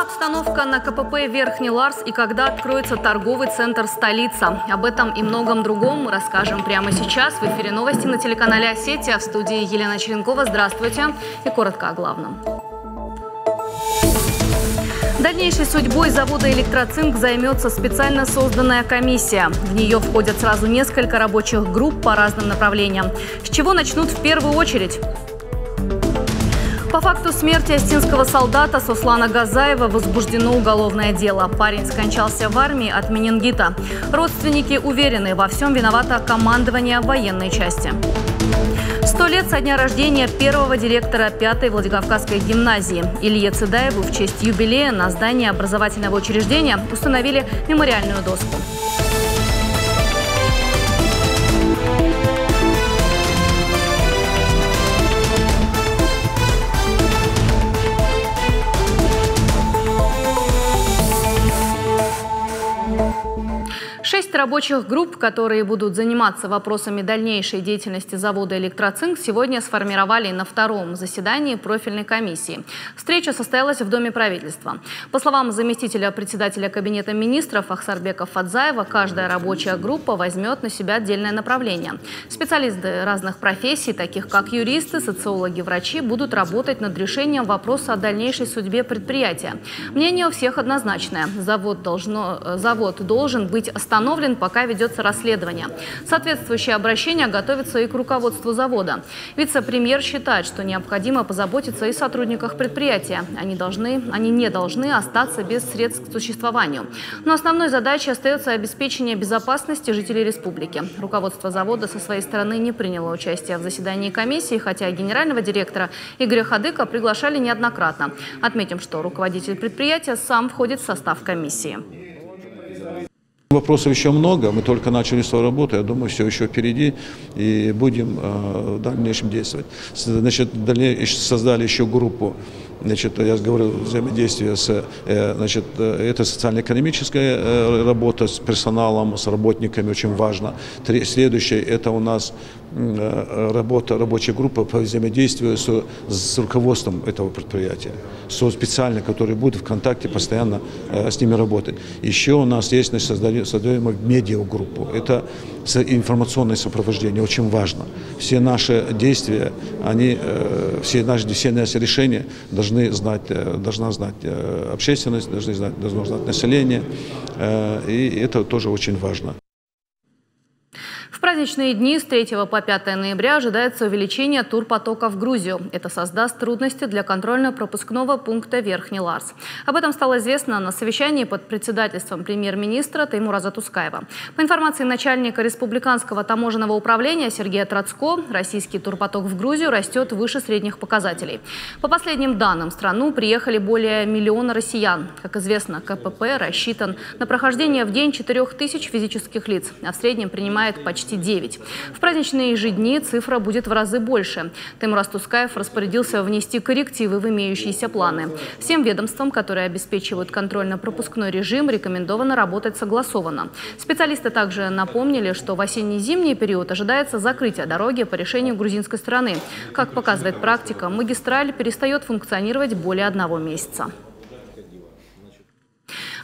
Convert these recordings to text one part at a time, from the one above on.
обстановка на КПП Верхний Ларс и когда откроется торговый центр «Столица». Об этом и многом другом мы расскажем прямо сейчас. В эфире новости на телеканале «Осетия». В студии Елена Черенкова. Здравствуйте. И коротко о главном. Дальнейшей судьбой завода «Электроцинк» займется специально созданная комиссия. В нее входят сразу несколько рабочих групп по разным направлениям. С чего начнут в первую очередь? По факту смерти остинского солдата Сослана Газаева возбуждено уголовное дело. Парень скончался в армии от менингита. Родственники уверены, во всем виновато командование военной части. 100 лет со дня рождения первого директора 5-й Владикавказской гимназии. Илье Цедаеву в честь юбилея на здании образовательного учреждения установили мемориальную доску. Рабочих групп, которые будут заниматься вопросами дальнейшей деятельности завода «Электроцинк», сегодня сформировали на втором заседании профильной комиссии. Встреча состоялась в Доме правительства. По словам заместителя председателя Кабинета министров Ахсарбека Фадзаева, каждая рабочая группа возьмет на себя отдельное направление. Специалисты разных профессий, таких как юристы, социологи, врачи, будут работать над решением вопроса о дальнейшей судьбе предприятия. Мнение у всех однозначное. Завод должен быть остановлен, пока ведется расследование. Соответствующее обращение готовится и к руководству завода. Вице-премьер считает, что необходимо позаботиться и о сотрудниках предприятия. Они не должны остаться без средств к существованию. Но основной задачей остается обеспечение безопасности жителей республики. Руководство завода со своей стороны не приняло участие в заседании комиссии, хотя генерального директора Игоря Хадыка приглашали неоднократно. Отметим, что руководитель предприятия сам входит в состав комиссии. Вопросов еще много, мы только начали свою работу, я думаю, все еще впереди, и будем в дальнейшем действовать. Значит, создали еще группу, значит, я говорил, взаимодействие с, значит, это социально-экономическая работа с персоналом, с работниками, очень важно. Следующее, это у нас рабочая группа по взаимодействию с руководством этого предприятия, специально, который будет в контакте постоянно с ними работать. Еще у нас есть, значит, создаем медиагруппу. Это информационное сопровождение, очень важно. Все наши действия, все наши решения должна знать общественность, должно знать население, и это тоже очень важно. В праздничные дни с 3 по 5 ноября ожидается увеличение турпотока в Грузию. Это создаст трудности для контрольно-пропускного пункта Верхний Ларс. Об этом стало известно на совещании под председательством премьер-министра Теймураза Тускаева. По информации начальника Республиканского таможенного управления Сергея Трацко, российский турпоток в Грузию растет выше средних показателей. По последним данным, в страну приехали более 1 миллиона россиян. Как известно, КПП рассчитан на прохождение в день 4000 физических лиц, а в среднем принимает почти 9. В праздничные же дни цифра будет в разы больше. Теймураз Тускаев распорядился внести коррективы в имеющиеся планы. Всем ведомствам, которые обеспечивают контрольно-пропускной режим, рекомендовано работать согласованно. Специалисты также напомнили, что в осенне-зимний период ожидается закрытие дороги по решению грузинской стороны. Как показывает практика, магистраль перестает функционировать более 1 месяца.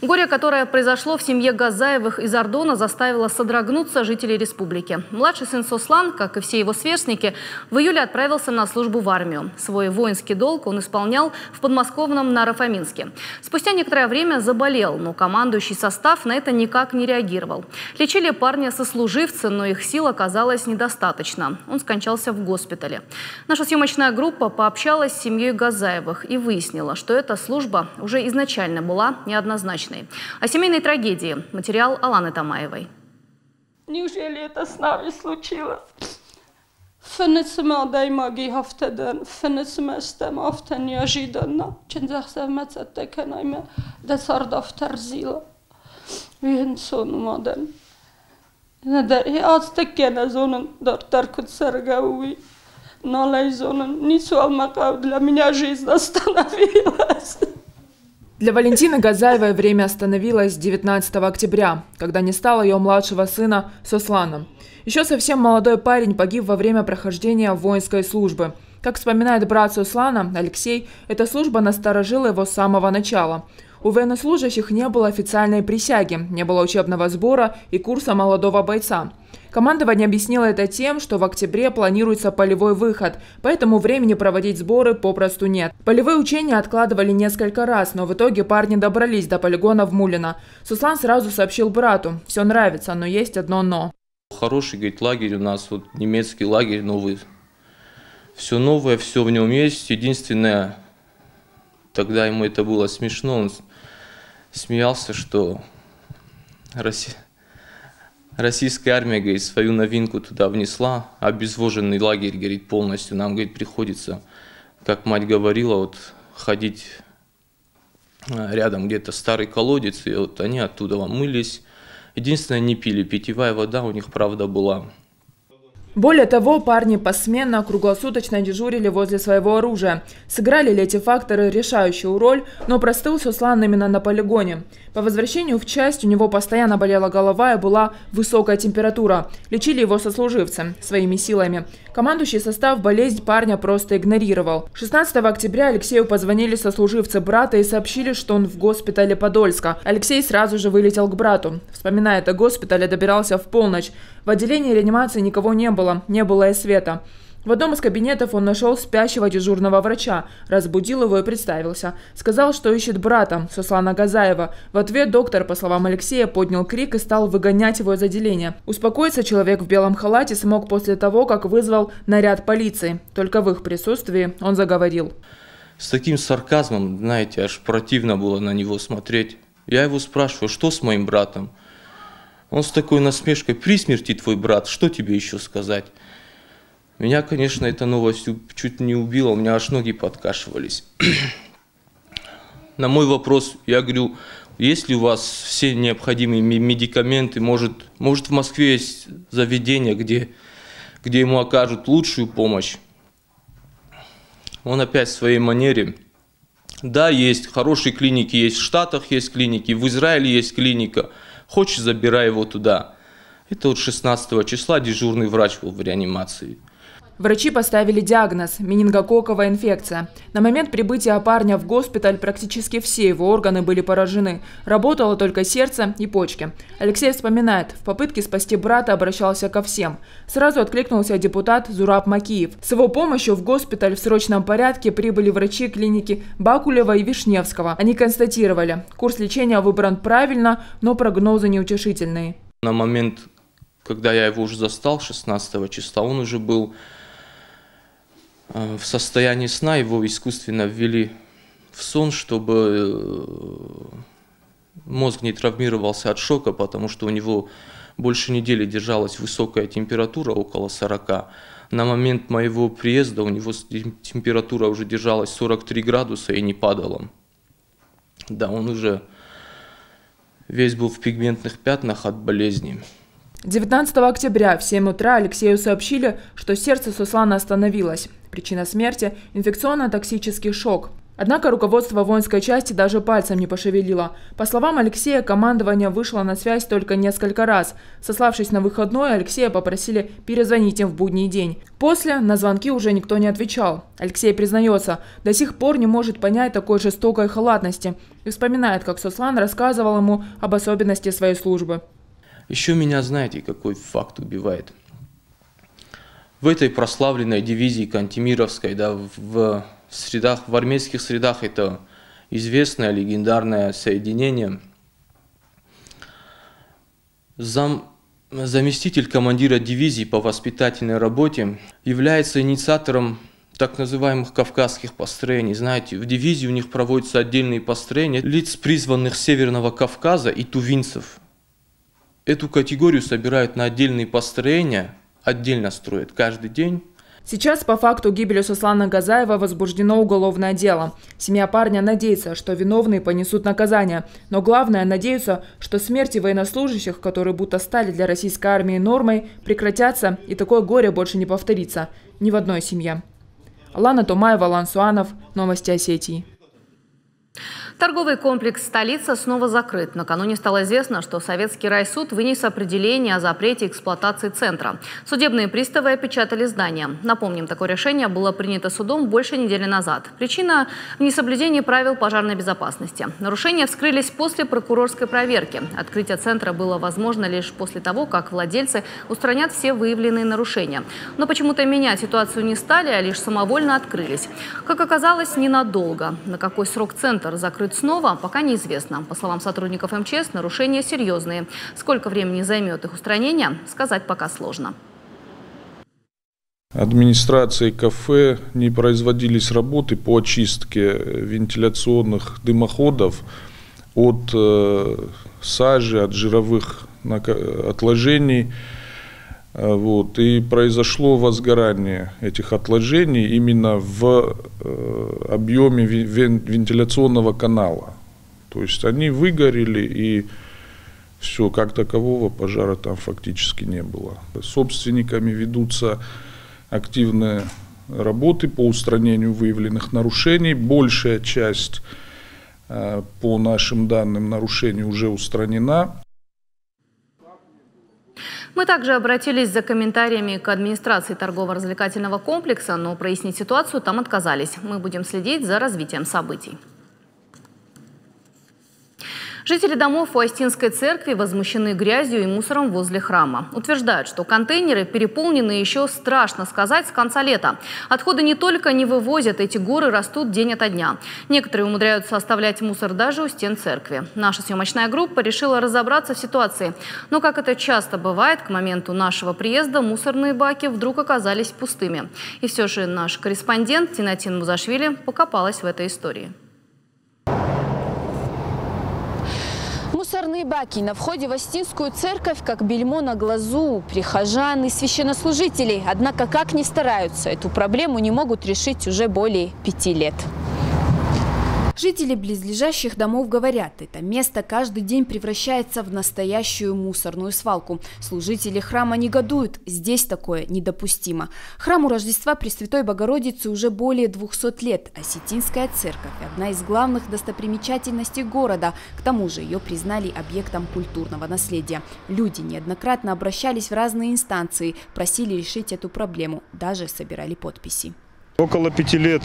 Горе, которое произошло в семье Газаевых из Ордона, заставило содрогнуться жителей республики. Младший сын Сослан, как и все его сверстники, в июле отправился на службу в армию. Свой воинский долг он исполнял в подмосковном Наро-Фоминске. Спустя некоторое время заболел, но командующий состав на это никак не реагировал. Лечили парня сослуживцы, но их сил оказалось недостаточно. Он скончался в госпитале. Наша съемочная группа пообщалась с семьей Газаевых и выяснила, что эта служба уже изначально была неоднозначной. О семейной трагедии. Материал Аланы Тамаевой. Неужели это с нами случилось? Фенецма даймаги хафтеден, фенецма стем афта неожиданно. Чензахсевмец оттекенайме десардав терзила. Венсон моден. И ацтекена зонен дартаркут саргауи. Налайзонен. Нисуалмакав для меня жизнь остановилась. Для Валентины Газаевой время остановилось 19 октября, когда не стало ее младшего сына Сослана. Еще совсем молодой парень погиб во время прохождения воинской службы. Как вспоминает брат Сослана, Алексей, эта служба насторожила его с самого начала. У военнослужащих не было официальной присяги, не было учебного сбора и курса молодого бойца. Командование объяснило это тем, что в октябре планируется полевой выход, поэтому времени проводить сборы попросту нет. Полевые учения откладывали несколько раз, но в итоге парни добрались до полигона в Мулино. Суслан сразу сообщил брату: все нравится, но есть одно «но». Хороший, говорит, лагерь у нас, вот немецкий лагерь новый. Все новое, все в нем есть. Единственное, тогда ему это было смешно, он смеялся, что российская армия, говорит, свою новинку туда внесла, обезвоженный лагерь, говорит, полностью. Нам, говорит, приходится, как мать говорила, вот ходить рядом где-то старый колодец, и вот они оттуда мылись. Единственное, не пили, питьевая вода у них, правда, была. Более того, парни посменно, круглосуточно дежурили возле своего оружия. Сыграли ли эти факторы решающую роль, но простыл Суслан именно на полигоне. По возвращению в часть у него постоянно болела голова и была высокая температура. Лечили его сослуживцы своими силами. Командующий состав болезнь парня просто игнорировал. 16 октября Алексею позвонили сослуживцы брата и сообщили, что он в госпитале Подольска. Алексей сразу же вылетел к брату. Вспоминая о госпитале, добирался в полночь. В отделении реанимации никого не было и света. В одном из кабинетов он нашел спящего дежурного врача, разбудил его и представился. Сказал, что ищет брата, Суслана Газаева. В ответ доктор, по словам Алексея, поднял крик и стал выгонять его из отделения. Успокоиться человек в белом халате смог после того, как вызвал наряд полиции. Только в их присутствии он заговорил. С таким сарказмом, знаете, аж противно было на него смотреть. Я его спрашиваю, что с моим братом? Он с такой насмешкой: при смерти твой брат, что тебе еще сказать? Меня, конечно, эта новость чуть не убила, у меня аж ноги подкашивались. На мой вопрос, я говорю, есть ли у вас все необходимые медикаменты, может в Москве есть заведение, где ему окажут лучшую помощь? Он опять в своей манере: да, есть, хорошие клиники есть, в Штатах есть клиники, в Израиле есть клиника, хочешь, забирай его туда. Это вот 16 числа дежурный врач был в реанимации. Врачи поставили диагноз – менингококковая инфекция. На момент прибытия парня в госпиталь практически все его органы были поражены. Работало только сердце и почки. Алексей вспоминает, в попытке спасти брата обращался ко всем. Сразу откликнулся депутат Зураб Макиев. С его помощью в госпиталь в срочном порядке прибыли врачи клиники Бакулева и Вишневского. Они констатировали, курс лечения выбран правильно, но прогнозы неутешительные. На момент, когда я его уже застал, 16 числа, он уже был в состоянии сна, его искусственно ввели в сон, чтобы мозг не травмировался от шока, потому что у него больше недели держалась высокая температура, около 40. На момент моего приезда у него температура уже держалась 43 градуса и не падала. Да, он уже весь был в пигментных пятнах от болезни. 19 октября в 7 утра Алексею сообщили, что сердце Суслана остановилось. Причина смерти – инфекционно-токсический шок. Однако руководство воинской части даже пальцем не пошевелило. По словам Алексея, командование вышло на связь только несколько раз. Сославшись на выходной, Алексея попросили перезвонить им в будний день. После на звонки уже никто не отвечал. Алексей признается, до сих пор не может понять такой жестокой халатности. И вспоминает, как Суслан рассказывал ему об особенности своей службы. Еще меня, знаете, какой факт убивает? В этой прославленной дивизии Кантемировской, да, в армейских средах это известное легендарное соединение. Заместитель командира дивизии по воспитательной работе является инициатором так называемых кавказских построений. Знаете, в дивизии у них проводятся отдельные построения лиц, призванных с Северного Кавказа и тувинцев. Эту категорию собирают на отдельные построения, отдельно строят каждый день. Сейчас по факту гибели Суслана Газаева возбуждено уголовное дело. Семья парня надеется, что виновные понесут наказание. Но главное, надеются, что смерти военнослужащих, которые будто стали для российской армии нормой, прекратятся и такое горе больше не повторится ни в одной семье. Алана Томаева, Алан Суанов. Новости Осетии. Торговый комплекс «Столица» снова закрыт. Накануне стало известно, что Советский райсуд вынес определение о запрете эксплуатации центра. Судебные приставы опечатали здание. Напомним, такое решение было принято судом больше недели назад. Причина – в несоблюдении правил пожарной безопасности. Нарушения вскрылись после прокурорской проверки. Открытие центра было возможно лишь после того, как владельцы устранят все выявленные нарушения. Но почему-то менять ситуацию не стали, а лишь самовольно открылись. Как оказалось, ненадолго. На какой срок центр закрыт снова, пока неизвестно. По словам сотрудников МЧС, нарушения серьезные. Сколько времени займет их устранение, сказать пока сложно. Администрацией кафе не производились работы по очистке вентиляционных дымоходов от сажи, от жировых отложений. И произошло возгорание этих отложений именно в объеме вентиляционного канала. То есть они выгорели, и все, как такового пожара там фактически не было. Собственниками ведутся активные работы по устранению выявленных нарушений. Большая часть, по нашим данным, нарушений уже устранена. Мы также обратились за комментариями к администрации торгово-развлекательного комплекса, но прояснить ситуацию там отказались. Мы будем следить за развитием событий. Жители домов у Остинской церкви возмущены грязью и мусором возле храма. Утверждают, что контейнеры переполнены еще, страшно сказать, с конца лета. Отходы не только не вывозят, эти горы растут день ото дня. Некоторые умудряются оставлять мусор даже у стен церкви. Наша съемочная группа решила разобраться в ситуации. Но, как это часто бывает, к моменту нашего приезда мусорные баки вдруг оказались пустыми. И все же наш корреспондент Зинатин Музашвили покопалась в этой истории. Мусорные баки на входе в Остинскую церковь как бельмо на глазу прихожан и священнослужителей. Однако, как ни стараются, эту проблему не могут решить уже более 5 лет. Жители близлежащих домов говорят, это место каждый день превращается в настоящую мусорную свалку. Служители храма негодуют, здесь такое недопустимо. Храму Рождества Пресвятой Богородицы уже более 200 лет. Осетинская церковь – одна из главных достопримечательностей города. К тому же ее признали объектом культурного наследия. Люди неоднократно обращались в разные инстанции, просили решить эту проблему, даже собирали подписи. Около 5 лет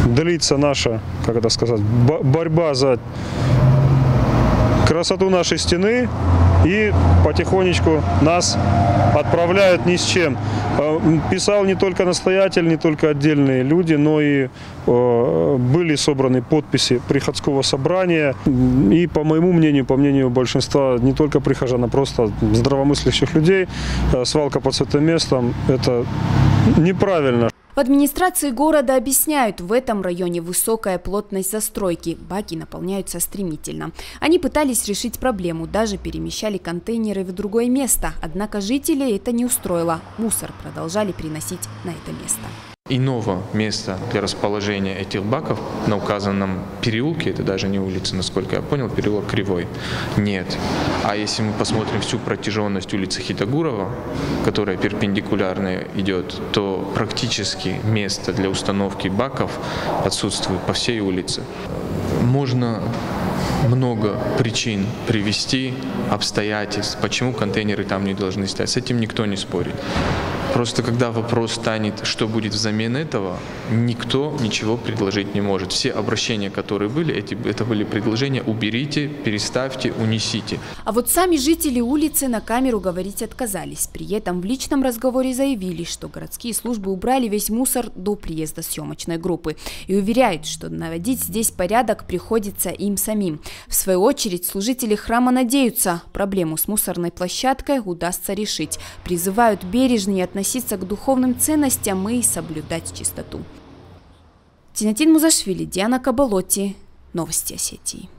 длится наша, как это сказать, борьба за красоту нашей стены, и потихонечку нас отправляют ни с чем. Писал не только настоятель, не только отдельные люди, но и были собраны подписи приходского собрания. И по моему мнению, по мнению большинства не только прихожан, а просто здравомыслящих людей, свалка под этим местом – это неправильно. В администрации города объясняют, в этом районе высокая плотность застройки, баки наполняются стремительно. Они пытались решить проблему, даже перемещали контейнеры в другое место, однако жителей это не устроило. Мусор продолжали приносить на это место. Иного места для расположения этих баков на указанном переулке, это даже не улица, насколько я понял, переулок Кривой, нет. А если мы посмотрим всю протяженность улицы Хитагурова, которая перпендикулярно идет, то практически место для установки баков отсутствует по всей улице. Можно много причин привести, обстоятельств, почему контейнеры там не должны стоять. С этим никто не спорит. Просто когда вопрос станет, что будет взамен этого, никто ничего предложить не может. Все обращения, которые были, это были предложения: уберите, переставьте, унесите. А вот сами жители улицы на камеру говорить отказались. При этом в личном разговоре заявили, что городские службы убрали весь мусор до приезда съемочной группы. И уверяют, что наводить здесь порядок приходится им самим. В свою очередь, служители храма надеются, проблему с мусорной площадкой удастся решить. Призывают бережнее относиться к духовным ценностям и соблюдать чистоту. Зинатин Музашвили, Диана Кабалотти. Новости Осетии.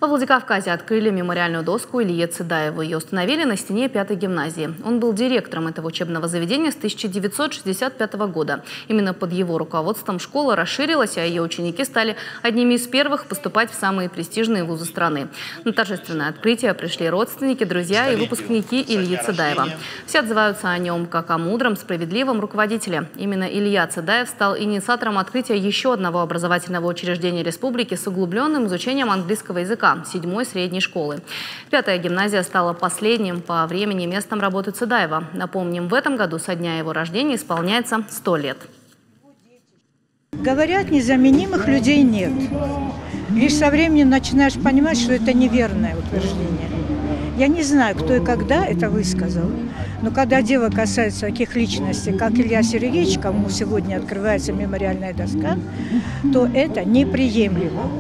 Во Владикавказе открыли мемориальную доску Илье Цедаеву. Ее установили на стене 5-й гимназии. Он был директором этого учебного заведения с 1965 года. Именно под его руководством школа расширилась, а ее ученики стали одними из первых поступать в самые престижные вузы страны. На торжественное открытие пришли родственники, друзья и выпускники Ильи Цедаева. Все отзываются о нем как о мудром, справедливом руководителе. Именно Илья Цедаев стал инициатором открытия еще одного образовательного учреждения республики с углубленным изучением английского языка – 7-й средней школы. 5-я гимназия стала последним по времени местом работы Цедаева. Напомним, в этом году со дня его рождения исполняется 100 лет. Говорят, незаменимых людей нет. Лишь со временем начинаешь понимать, что это неверное утверждение. Я не знаю, кто и когда это высказал, но когда дело касается таких личностей, как Илья Сергеевич, кому сегодня открывается мемориальная доска, то это неприемлемо.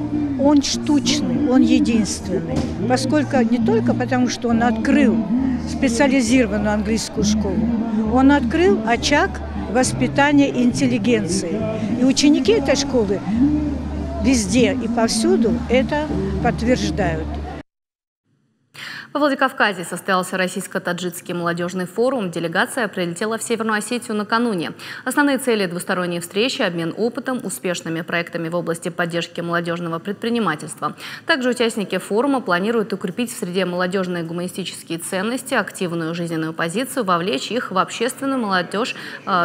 Он штучный, он единственный, поскольку не только потому, что он открыл специализированную английскую школу, он открыл очаг воспитания интеллигенции. И ученики этой школы везде и повсюду это подтверждают. Во Владикавказе состоялся российско-таджикский молодежный форум. Делегация прилетела в Северную Осетию накануне. Основные цели двусторонней встречи – обмен опытом, успешными проектами в области поддержки молодежного предпринимательства. Также участники форума планируют укрепить в среде молодежные гуманистические ценности, активную жизненную позицию, вовлечь их в общественную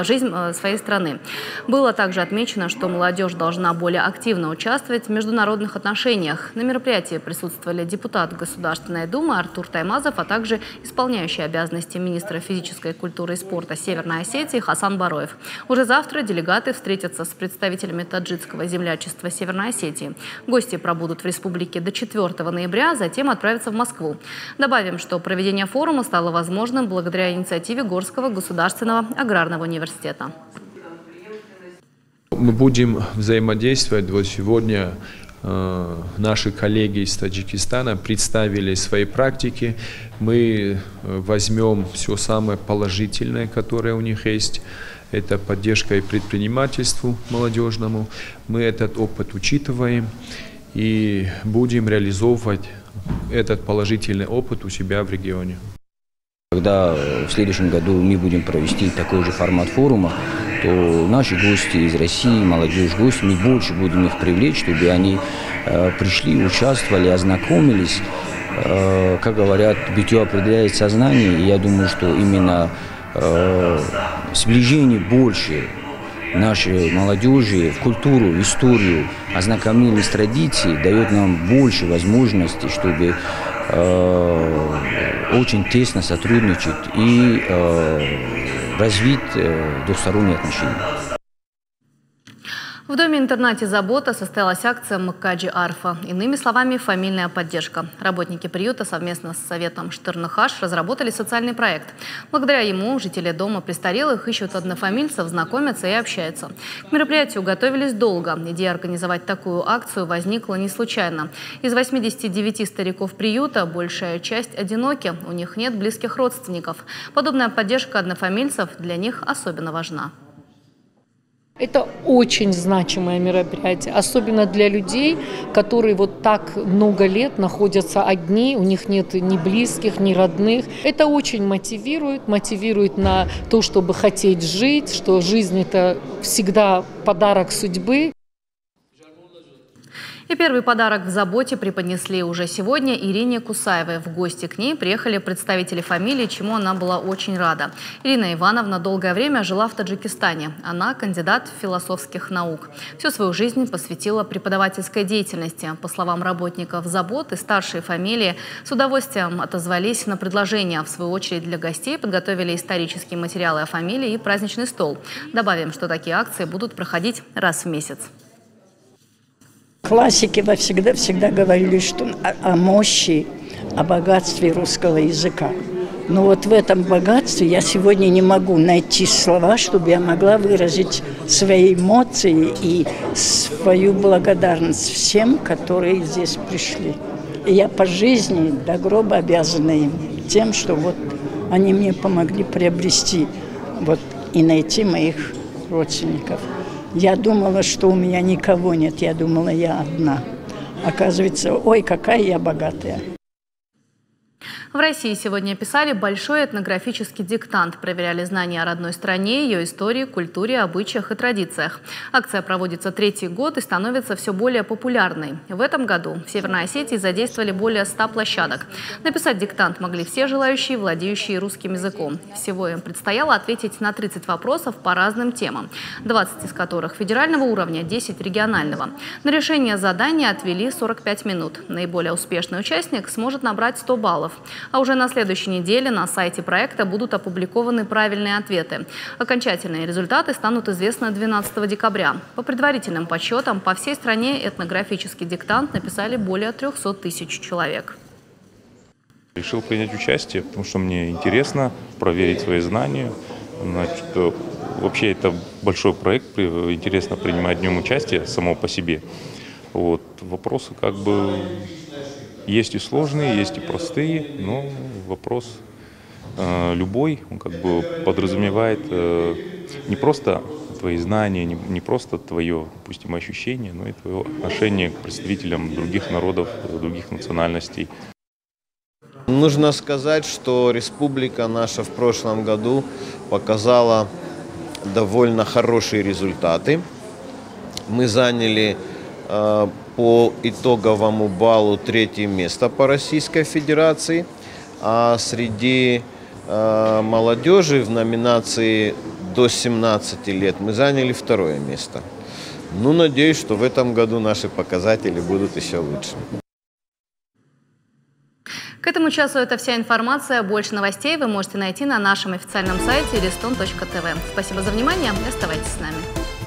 жизнь своей страны. Было также отмечено, что молодежь должна более активно участвовать в международных отношениях. На мероприятии присутствовали депутат Государственной Думы Артур Таймазов, а также исполняющий обязанности министра физической культуры и спорта Северной Осетии Хасан Бароев. Уже завтра делегаты встретятся с представителями таджикского землячества Северной Осетии. Гости пробудут в республике до 4 ноября, затем отправятся в Москву. Добавим, что проведение форума стало возможным благодаря инициативе Горского государственного аграрного университета. Мы будем взаимодействовать. Вот сегодня наши коллеги из Таджикистана представили свои практики. Мы возьмем все самое положительное, которое у них есть. Это поддержка и предпринимательству молодежному. Мы этот опыт учитываем и будем реализовывать этот положительный опыт у себя в регионе. Когда в следующем году мы будем провести такой же формат форума, то наши гости из России, молодежь гости, мы больше будем их привлечь, чтобы они пришли, участвовали, ознакомились. Как говорят, битье определяет сознание, и я думаю, что именно сближение больше нашей молодежи в культуру, в историю, ознакомление с традицией дает нам больше возможностей, чтобы очень тесно сотрудничать и развить двусторонние отношения. В доме-интернате «Забота» состоялась акция «Маккаджи Арфа». Иными словами, фамильная поддержка. Работники приюта совместно с Советом Штырныхаш разработали социальный проект. Благодаря ему жители дома престарелых ищут однофамильцев, знакомятся и общаются. К мероприятию готовились долго. Идея организовать такую акцию возникла не случайно. Из 89 стариков приюта большая часть одиноки, у них нет близких родственников. Подобная поддержка однофамильцев для них особенно важна. Это очень значимое мероприятие, особенно для людей, которые вот так много лет находятся одни, у них нет ни близких, ни родных. Это очень мотивирует на то, чтобы хотеть жить, что жизнь – это всегда подарок судьбы. И первый подарок в «Заботе» преподнесли уже сегодня Ирине Кусаевой. В гости к ней приехали представители фамилии, чему она была очень рада. Ирина Ивановна долгое время жила в Таджикистане. Она кандидат философских наук. Всю свою жизнь посвятила преподавательской деятельности. По словам работников «Заботы», старшие фамилии с удовольствием отозвались на предложение. В свою очередь для гостей подготовили исторические материалы о фамилии и праздничный стол. Добавим, что такие акции будут проходить раз в месяц. Классики всегда говорили, что о мощи, о богатстве русского языка. Но вот в этом богатстве я сегодня не могу найти слова, чтобы я могла выразить свои эмоции и свою благодарность всем, которые здесь пришли. И я по жизни до гроба обязана им тем, что вот они мне помогли приобрести вот, и найти моих родственников. Я думала, что у меня никого нет, я думала, я одна. Оказывается, ой, какая я богатая. В России сегодня писали большой этнографический диктант, проверяли знания о родной стране, ее истории, культуре, обычаях и традициях. Акция проводится 3-й год и становится все более популярной. В этом году в Северной Осетии задействовали более 100 площадок. Написать диктант могли все желающие, владеющие русским языком. Всего им предстояло ответить на 30 вопросов по разным темам, 20 из которых федерального уровня, 10 регионального. На решение задания отвели 45 минут. Наиболее успешный участник сможет набрать 100 баллов. А уже на следующей неделе на сайте проекта будут опубликованы правильные ответы. Окончательные результаты станут известны 12 декабря. По предварительным подсчетам, по всей стране этнографический диктант написали более 300 тысяч человек. Решил принять участие, потому что мне интересно проверить свои знания. Значит, вообще это большой проект, интересно принимать в нем участие само по себе. Вот, вопросы как бы есть и сложные, есть и простые, но вопрос любой, он как бы подразумевает не просто твои знания, не просто твое, допустим, ощущение, но и твое отношение к представителям других народов, других национальностей. Нужно сказать, что республика наша в прошлом году показала довольно хорошие результаты. Мы заняли по итоговому баллу 3-е место по Российской Федерации, а среди молодежи в номинации до 17 лет мы заняли 2-е место. Ну, надеюсь, что в этом году наши показатели будут еще лучше. К этому часу это вся информация. Больше новостей вы можете найти на нашем официальном сайте riston.tv. Спасибо за внимание и оставайтесь с нами.